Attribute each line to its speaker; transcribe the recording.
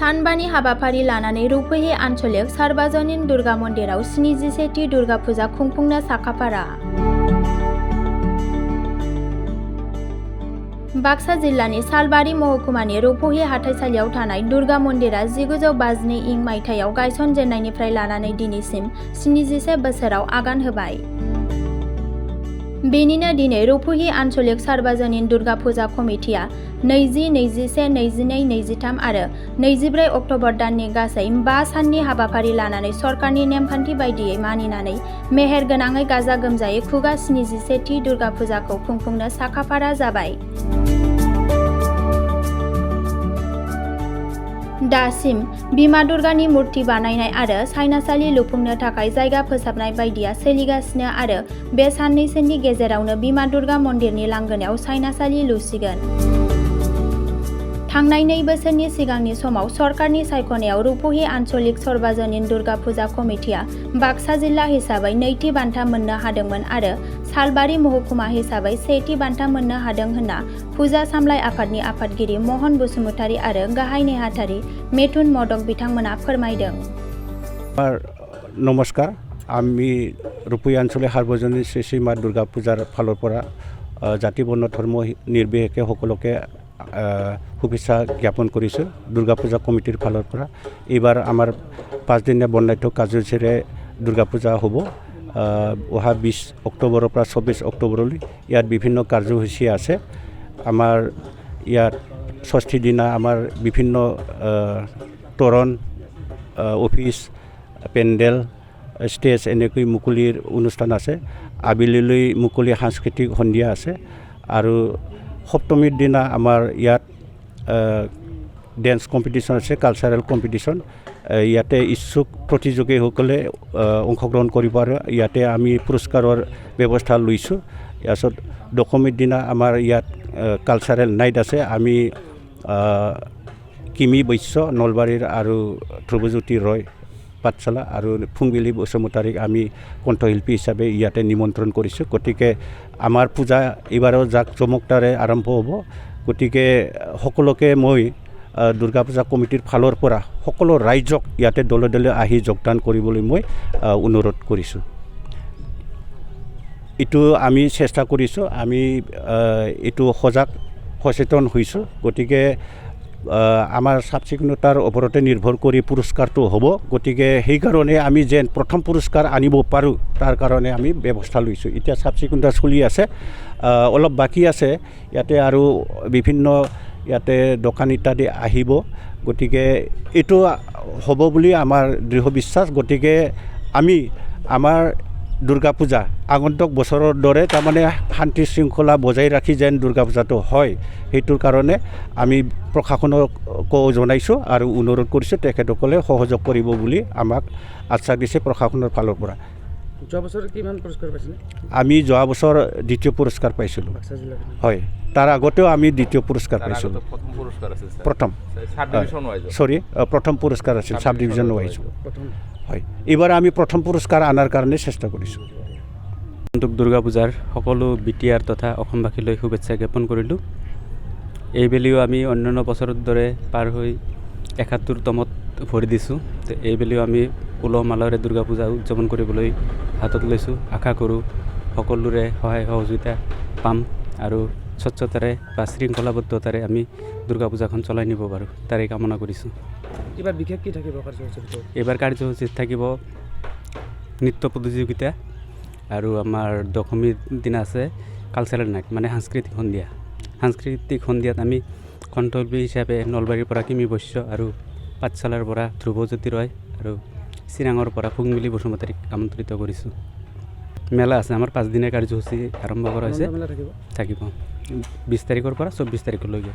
Speaker 1: सानबानि हाबाफारि लानानै रौपही आन्चलिक सार्वजनिक दुर्गा मन्दिराव 71थि दुर्गा फुजा खुंफुंनो साखाफारा। बाक्सा जिल्लानि सालबारि महकुमानि रौपही हाथाइसालियाव थानाय दुर्गा मन्दिरा 1952 मायथाइयाव गायसनजेननायनिफ्राय लानानै दिनैसिम 71 बोसोराव आगान होबाय। बेनिनो दिनै रौपही आन्चलिक सार्वजनिक दुर्गा फुजा कमिटिया 20, 21, 22, 23 आरो 24 अक्ट'बर दाननि गासै 5 साननि हाबाफारि लानानै सरकारनि नेमखान्थि बायदियै मानिनानै मेहेर गोनाङै गाजा गोमजायै खुगा 71थि दुर्गा फुजाखौ खुंफुंनो साखाफारा जाबाय। दासिम बिमा दुर्गानि मुर्ति बानायनाय आरो साइनासालि लुफुंनो थाखाय जायगा फोसाबनाय बायदिया सोलिगासिनो आरो बे साननैसोनि गेजेरावनो बिमा दुर्गा मन्दिरनि लांगोनायाव साइनासालि लुसिगोन। थांनाय 2 बोसोरनि सिगांनि समाव सरकारनि सायख'नायाव रौपही आन्चलिक सार्वजनिक दुर्गा फुजा कमिटिया बाक्सा जिल्ला हिसाबै 2थि बान्था मोननो हादोंमोन आरो सालबारि महकुमा हिसाबै 1थि बान्था मोननो हादों होनना फुजा सामलाय आफादनि आफादगिरि महन बसुमतारी आरो गाहाय नेहाथारि मेथुन मदक बिथांमोना फोरमायदों।
Speaker 2: नमस्कार, आम्ही रौपही आन्चलिक सार्वजनिक श्री श्री मा दुर्गा पूजार फाলৰ পৰা জাতি বৰ্ণ ধৰ্ম নিৰ্বিশেষে সকলোকে শুভেচ্ছা জ্ঞাপন কৰিছোঁ। দুৰ্গা পূজা কমিটিৰ ফালৰ পৰা এইবাৰ আমাৰ 5 দিনীয়া বৰ্ণাঢ্য কাৰ্যসূচীৰে দুৰ্গা পূজা হ'ব। অহা 20 অক্টোবৰৰ পৰা 24 অক্টোবৰলৈ ইয়াত বিভিন্ন কাৰ্যসূচী আছে। আমাৰ ইয়াত ষষ্ঠী দিনা আমাৰ বিভিন্ন তৰণ, অফিচ, পেণ্ডেল, ষ্টেজ এনেকৈ মুকলিৰ অনুষ্ঠান আছে। আবেলিলৈ মুকলি সাংস্কৃতিক সন্ধিয়া আছে আৰু সপ্তমীৰ দিনা আমাৰ ইয়াত ডেন্স কম্পিটিশ্যন আছে, কালচাৰেল কম্পিটিশ্যন। ইয়াতে ইচ্ছুক প্ৰতিযোগীসকলে অংশগ্ৰহণ কৰিব আৰু ইয়াতে আমি পুৰস্কাৰৰ ব্যৱস্থা লৈছোঁ। ইয়াত দশমীৰ দিনা আমাৰ ইয়াত কালচাৰেল নাইট আছে। আমি কিমি বৈশ্য নলবাৰীৰ আৰু ধ্ৰুৱজ্যোতি ৰয় পাঠশালা আৰু ফুংবিলি বসুমতাৰীক আমি কণ্ঠশিল্পী হিচাপে ইয়াতে নিমন্ত্ৰণ কৰিছোঁ। গতিকে আমাৰ পূজা এইবাৰো জাক জমকতাৰে আৰম্ভ হ'ব। গতিকে সকলোকে মই দুৰ্গা পূজা কমিটিৰ ফালৰ পৰা সকলো ৰাইজক ইয়াতে দলে দলে আহি যোগদান কৰিবলৈ মই অনুৰোধ কৰিছোঁ। এইটো আমি চেষ্টা কৰিছোঁ, আমি এইটো সচেতন হৈছোঁ। গতিকে আমাৰ চাফ চিকুণতাৰ ওপৰতে নিৰ্ভৰ কৰি পুৰস্কাৰটো হ'ব। গতিকে সেইকাৰণে আমি যেন প্ৰথম পুৰস্কাৰ আনিব পাৰোঁ তাৰ কাৰণে আমি ব্যৱস্থা লৈছোঁ। এতিয়া চাফ চিকুণতা চলি আছে, অলপ বাকী আছে। ইয়াতে আৰু বিভিন্ন ইয়াতে দোকান ইত্যাদি আহিব। গতিকে এইটো হ'ব বুলি আমাৰ দৃঢ় বিশ্বাস। গতিকে আমি আমাৰ দুৰ্গা পূজা আগন্তুক বছৰৰ দৰে তাৰমানে শান্তি শৃংখলা বজাই ৰাখি যেন দুৰ্গা পূজাটো হয়, সেইটোৰ কাৰণে আমি প্ৰশাসনকো জনাইছোঁ আৰু অনুৰোধ কৰিছোঁ তেখেতসকলে সহযোগ কৰিব বুলি আমাক আশ্বাস দিছে প্ৰশাসনৰ ফালৰ পৰা।
Speaker 3: যোৱা বছৰ কিমান পুৰস্কাৰ পাইছিলে?
Speaker 2: আমি যোৱা বছৰ দ্বিতীয় পুৰস্কাৰ পাইছিলোঁ। হয়, তাৰ আগতেও আমি দ্বিতীয় পুৰস্কাৰ পাইছিলোঁ। প্ৰথম পুৰস্কাৰ আছিল, সাব ডিভিজন ৱাইজ। হয়, এইবাৰ আমি প্ৰথম পুৰস্কাৰ আনাৰ কাৰণে চেষ্টা কৰিছোঁ।
Speaker 4: দুৰ্গা পূজাৰ সকলো বিটিআৰ তথা অসমবাসীলৈ শুভেচ্ছা জ্ঞাপন কৰিলোঁ। এইবেলিও আমি অন্যান্য বছৰৰ দৰে পাৰ হৈ 71তমত ভৰি দিছোঁ। এইবেলিও আমি উলহ মালহেৰে দুৰ্গা পূজা উদযাপন কৰিবলৈ হাতত লৈছোঁ। আশা কৰোঁ সকলোৰে সহায় সহযোগিতা পাম আৰু স্বচ্ছতাৰে বা শৃংখলাবদ্ধতাৰে আমি দুৰ্গা পূজাখন চলাই নিব পাৰোঁ, তাৰে কামনা কৰিছোঁ।
Speaker 3: এইবাৰ বিশেষ কি থাকিব কাৰ্যসূচীত?
Speaker 4: এইবাৰ কাৰ্যসূচীত থাকিব নৃত্য প্ৰতিযোগিতা আৰু আমাৰ দশমীৰ দিনা আছে কালচাৰেল নাইট, মানে সাংস্কৃতিক সন্ধিয়া। সাংস্কৃতিক সন্ধিয়াত আমি কণ্ঠশিল্পী হিচাপে নলবাৰীৰ পৰা কিমি বৈশ্য আৰু পাঠশালাৰ পৰা ধ্ৰুৱজ্যোতি ৰয় আৰু চিৰাঙৰ পৰা ফুংবিলি বসুমতাৰীক আমন্ত্ৰিত কৰিছোঁ। মেলা আছে, আমাৰ 5 দিনীয়া কাৰ্যসূচী আৰম্ভ কৰা হৈছে। থাকিব 20 তাৰিখৰ পৰা 24 তাৰিখলৈকে।